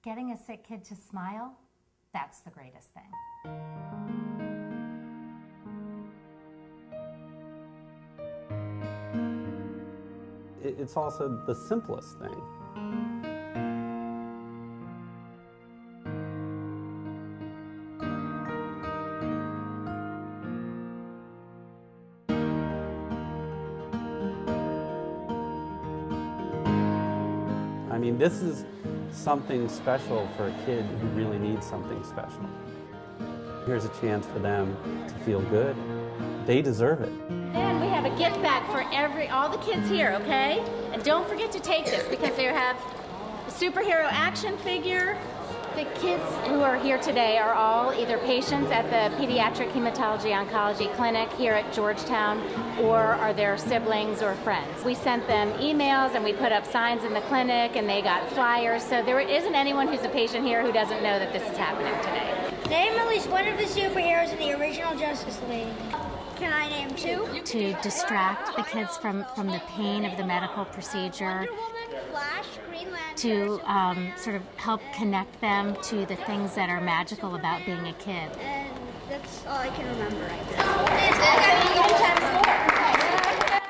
Getting a sick kid to smile, that's the greatest thing. It's also the simplest thing. I mean, this is something special for a kid who really needs something special. Here's a chance for them to feel good. They deserve it. And we have a gift bag for all the kids here, okay? And don't forget to take this because they have a superhero action figure. The kids who are here today are all either patients at the Pediatric Hematology Oncology Clinic here at Georgetown, or are their siblings or friends. We sent them emails and we put up signs in the clinic and they got flyers, so there isn't anyone who's a patient here who doesn't know that this is happening today. Name at least one of the superheroes in the original Justice League. Can I name two? To distract the kids from the pain of the medical procedure. Flash, Green Lantern. To sort of help connect them to the things that are magical about being a kid. And that's all I can remember right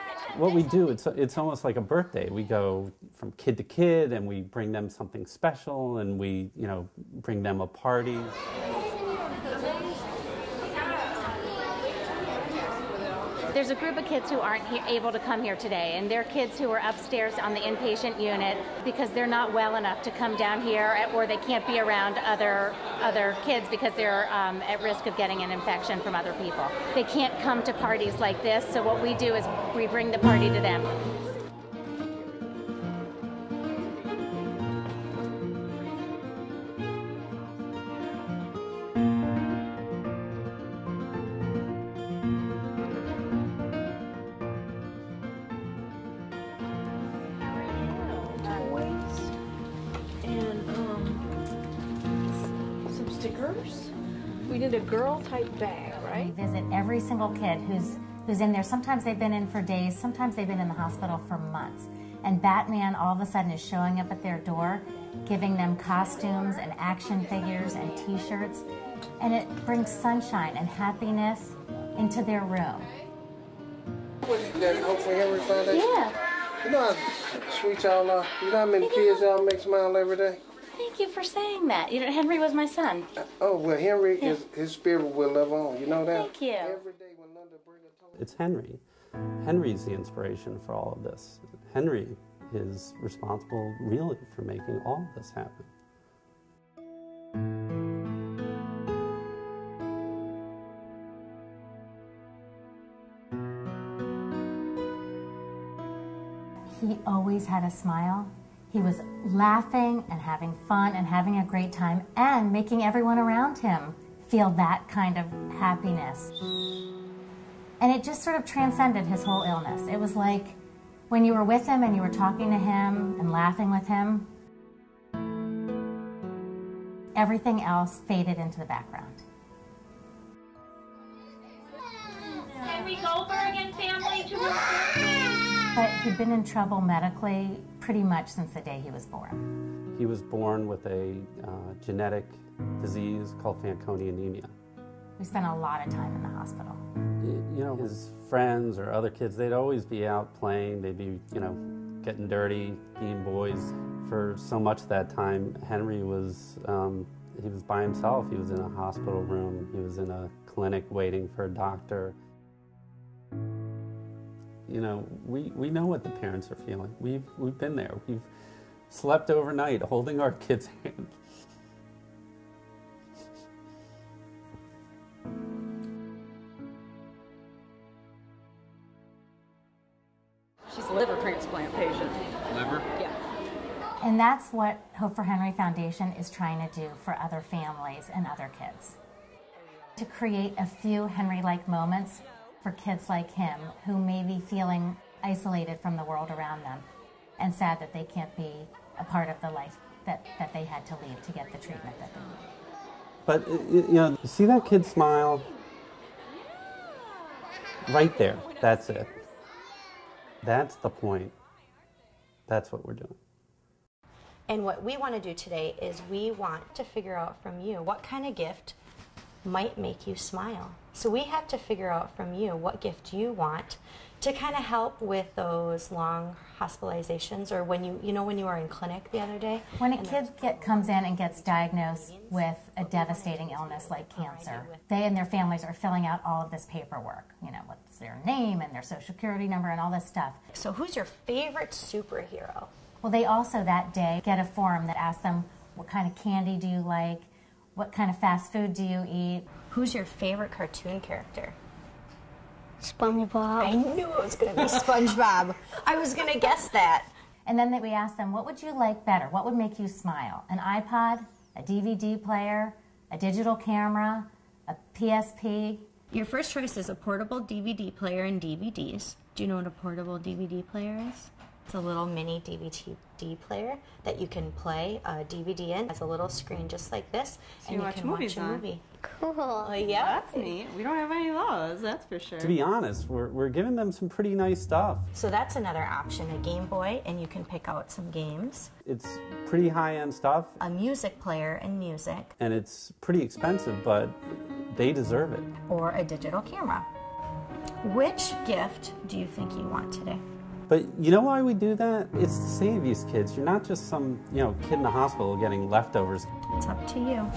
now. What we do, it's almost like a birthday. We go from kid to kid and we bring them something special and we, bring them a party. There's a group of kids who aren't able to come here today, and they're kids who are upstairs on the inpatient unit because they're not well enough to come down here, or they can't be around other kids because they're at risk of getting an infection from other people. They can't come to parties like this, so what we do is we bring the party to them. We did a girl-type bag, right? We visit every single kid who's in there. Sometimes they've been in for days, sometimes they've been in the hospital for months. And Batman all of a sudden is showing up at their door, giving them costumes and action figures and t-shirts. And it brings sunshine and happiness into their room. What is that, hopefully Henry Foundation? Yeah. You know how sweet y'all are? You know how many kids y'all make smile every day? Thank you for saying that. Henry was my son. Oh, well, Henry, his spirit will live on. You know that? Thank you. Every day when Linda brings a toast. It's Henry. Henry's the inspiration for all of this. Henry is responsible, really, for making all of this happen. He always had a smile. He was laughing and having fun and having a great time and making everyone around him feel that kind of happiness. And it just sort of transcended his whole illness. It was like when you were with him and you were talking to him and laughing with him, everything else faded into the background. Henry Goldberg and family to report. But he'd been in trouble medically pretty much since the day he was born. He was born with a genetic disease called Fanconi anemia. We spent a lot of time in the hospital. His friends or other kids, they'd always be out playing. They'd be, getting dirty, being boys. For so much of that time, Henry was, he was by himself. He was in a hospital room. He was in a clinic waiting for a doctor. We know what the parents are feeling. We've been there. We've slept overnight holding our kids' hand. She's a liver transplant patient. Liver? Yeah. And that's what Hope for Henry Foundation is trying to do for other families and other kids. To create a few Henry-like moments for kids like him who may be feeling isolated from the world around them and sad that they can't be a part of the life that they had to leave to get the treatment that they need. But, you see that kid smile? Right there. That's it. That's the point. That's what we're doing. And what we want to do today is we want to figure out from you what kind of gift might make you smile. So we have to figure out from you what gift you want to kind of help with those long hospitalizations, or when when you were in clinic the other day. When a kid comes in and gets diagnosed with a devastating illness like cancer, they and their families are filling out all of this paperwork, what's their name and their social security number and all this stuff. So who's your favorite superhero? Well, they also that day get a form that asks them, what kind of candy do you like? What kind of fast food do you eat? Who's your favorite cartoon character? SpongeBob. I knew it was going to be SpongeBob. I was going to guess that. And then we asked them, what would you like better? What would make you smile? An iPod, a DVD player, a digital camera, a PSP? Your first choice is a portable DVD player and DVDs. Do you know what a portable DVD player is? It's a little mini DVD player that you can play a DVD in. It has a little screen just like this, so and you can watch a movie. Cool. Yeah. That's neat. We don't have any of those, that's for sure. To be honest, we're giving them some pretty nice stuff. So that's another option, a Game Boy, and you can pick out some games. It's pretty high-end stuff. A music player and music. And it's pretty expensive, but they deserve it. Or a digital camera. Which gift do you think you want today? But you know why we do that? It's to save these kids. You're not just some, kid in the hospital getting leftovers. It's up to you.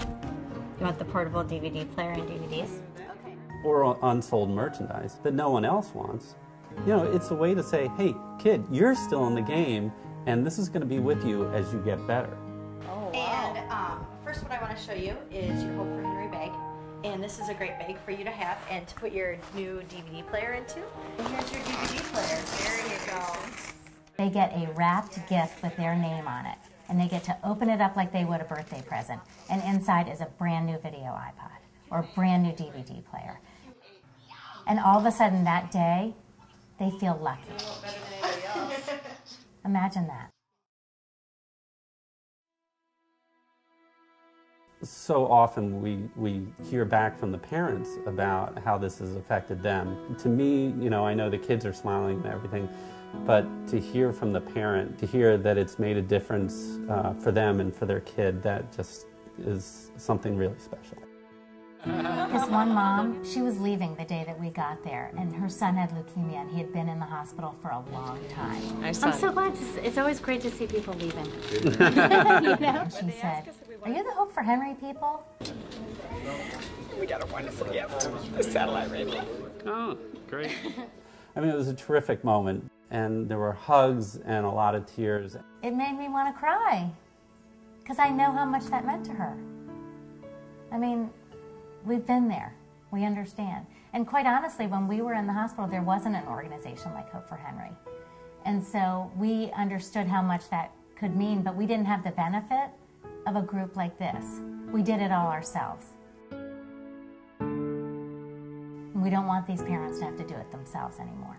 You want the portable DVD player and DVDs? Or unsold merchandise that no one else wants. It's a way to say, hey, kid, you're still in the game, and this is going to be with you as you get better. Oh, wow. And first what I want to show you is your Hope for Henry bag. And this is a great bag for you to have and to put your new DVD player into. And here's your DVD player. There you go. They get a wrapped gift with their name on it, and they get to open it up like they would a birthday present. And inside is a brand new video iPod or a brand new DVD player. And all of a sudden that day, they feel lucky. Imagine that. So often we hear back from the parents about how this has affected them. To me, I know the kids are smiling and everything, but to hear from the parent, to hear that it's made a difference for them and for their kid, that just is something really special. This one mom, she was leaving the day that we got there, and her son had leukemia, and he had been in the hospital for a long time. I'm so glad it's always great to see people leaving. And she said, are you the Hope for Henry people? We got a wonderful gift, the satellite radio. Oh, great. I mean, it was a terrific moment, and there were hugs and a lot of tears. It made me want to cry, because I know how much that meant to her. I mean, we've been there. We understand. And quite honestly, when we were in the hospital, there wasn't an organization like Hope for Henry. And so we understood how much that could mean, but we didn't have the benefit of a group like this. We did it all ourselves. And we don't want these parents to have to do it themselves anymore.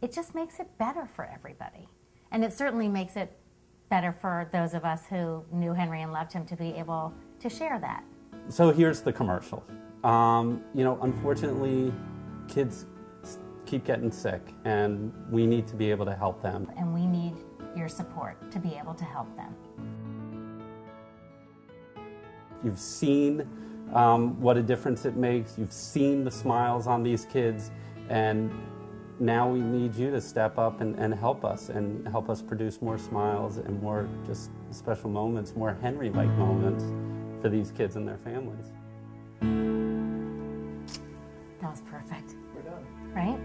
It just makes it better for everybody. And it certainly makes it better for those of us who knew Henry and loved him to be able to share that. So here's the commercial. Unfortunately, kids keep getting sick, and we need to be able to help them. And we need your support to be able to help them. You've seen what a difference it makes. You've seen the smiles on these kids, and now we need you to step up and help us produce more smiles and more just special moments, more Henry-like moments for these kids and their families. That was perfect. We're done. Right?